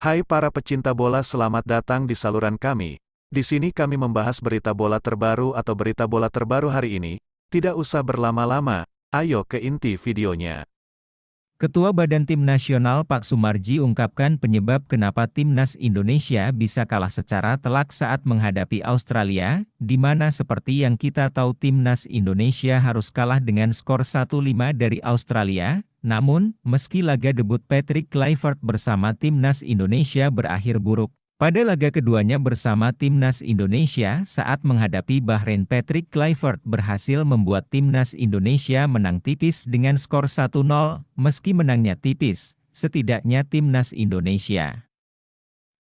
Hai para pecinta bola, selamat datang di saluran kami. Di sini kami membahas berita bola terbaru atau berita bola terbaru hari ini. Tidak usah berlama-lama, ayo ke inti videonya. Ketua Badan Tim Nasional Pak Sumarji ungkapkan penyebab kenapa Timnas Indonesia bisa kalah secara telak saat menghadapi Australia, di mana seperti yang kita tahu Timnas Indonesia harus kalah dengan skor 1-5 dari Australia. Namun, meski laga debut Patrick Kluivert bersama Timnas Indonesia berakhir buruk, pada laga keduanya bersama Timnas Indonesia saat menghadapi Bahrain, Patrick Kluivert berhasil membuat Timnas Indonesia menang tipis dengan skor 1-0. Meski menangnya tipis, setidaknya Timnas Indonesia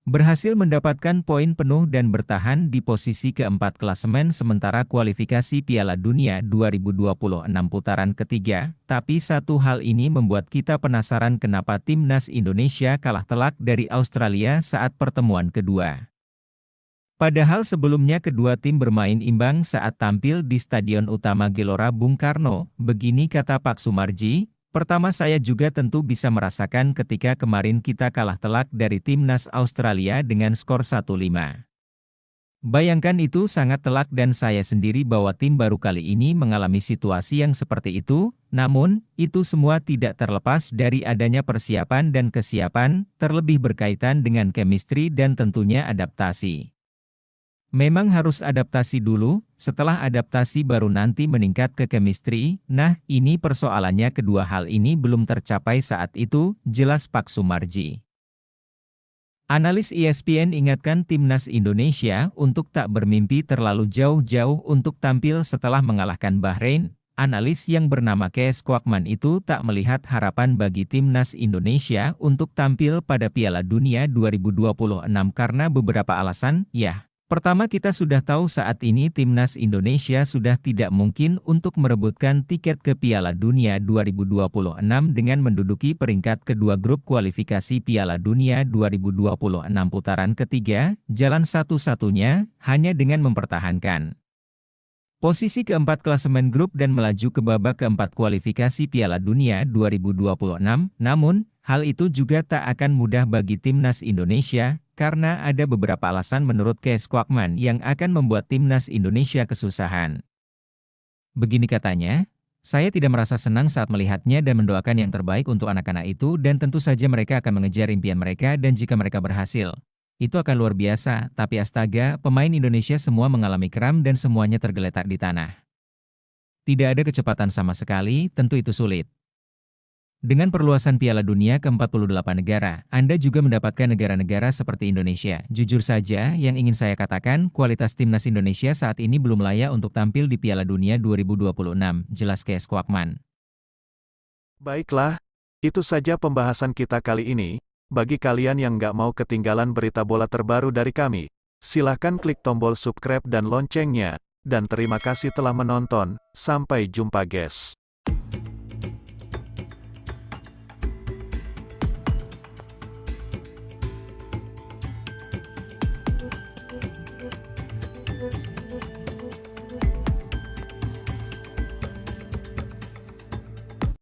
berhasil mendapatkan poin penuh dan bertahan di posisi keempat klasemen sementara kualifikasi Piala Dunia 2026 putaran ketiga. Tapi satu hal ini membuat kita penasaran kenapa Timnas Indonesia kalah telak dari Australia saat pertemuan kedua. Padahal sebelumnya kedua tim bermain imbang saat tampil di Stadion Utama Gelora Bung Karno. Begini kata Pak Sumarji, "Pertama saya juga tentu bisa merasakan ketika kemarin kita kalah telak dari Timnas Australia dengan skor 1-5. Bayangkan itu sangat telak dan saya sendiri bahwa tim baru kali ini mengalami situasi yang seperti itu, namun, itu semua tidak terlepas dari adanya persiapan dan kesiapan, terlebih berkaitan dengan chemistry dan tentunya adaptasi. Memang harus adaptasi dulu, setelah adaptasi baru nanti meningkat ke chemistry. Nah, ini persoalannya, kedua hal ini belum tercapai saat itu, jelas Pak Sumarji." Analis ESPN ingatkan Timnas Indonesia untuk tak bermimpi terlalu jauh-jauh untuk tampil setelah mengalahkan Bahrain. Analis yang bernama Kees Kwakman itu tak melihat harapan bagi Timnas Indonesia untuk tampil pada Piala Dunia 2026 karena beberapa alasan, ya. Pertama, kita sudah tahu saat ini Timnas Indonesia sudah tidak mungkin untuk merebutkan tiket ke Piala Dunia 2026 dengan menduduki peringkat kedua grup kualifikasi Piala Dunia 2026 putaran ketiga. Jalan satu-satunya hanya dengan mempertahankan posisi keempat klasemen grup dan melaju ke babak keempat kualifikasi Piala Dunia 2026. Namun, hal itu juga tak akan mudah bagi Timnas Indonesia, karena ada beberapa alasan menurut Kees Kwakman yang akan membuat Timnas Indonesia kesusahan. Begini katanya, "Saya tidak merasa senang saat melihatnya dan mendoakan yang terbaik untuk anak-anak itu dan tentu saja mereka akan mengejar impian mereka dan jika mereka berhasil, itu akan luar biasa, tapi astaga, pemain Indonesia semua mengalami kram dan semuanya tergeletak di tanah. Tidak ada kecepatan sama sekali, tentu itu sulit. Dengan perluasan Piala Dunia ke 48 negara, Anda juga mendapatkan negara-negara seperti Indonesia. Jujur saja, yang ingin saya katakan, kualitas Timnas Indonesia saat ini belum layak untuk tampil di Piala Dunia 2026, jelas Kees Kwakman. Baiklah, itu saja pembahasan kita kali ini. Bagi kalian yang nggak mau ketinggalan berita bola terbaru dari kami, silahkan klik tombol subscribe dan loncengnya. Dan terima kasih telah menonton, sampai jumpa guys.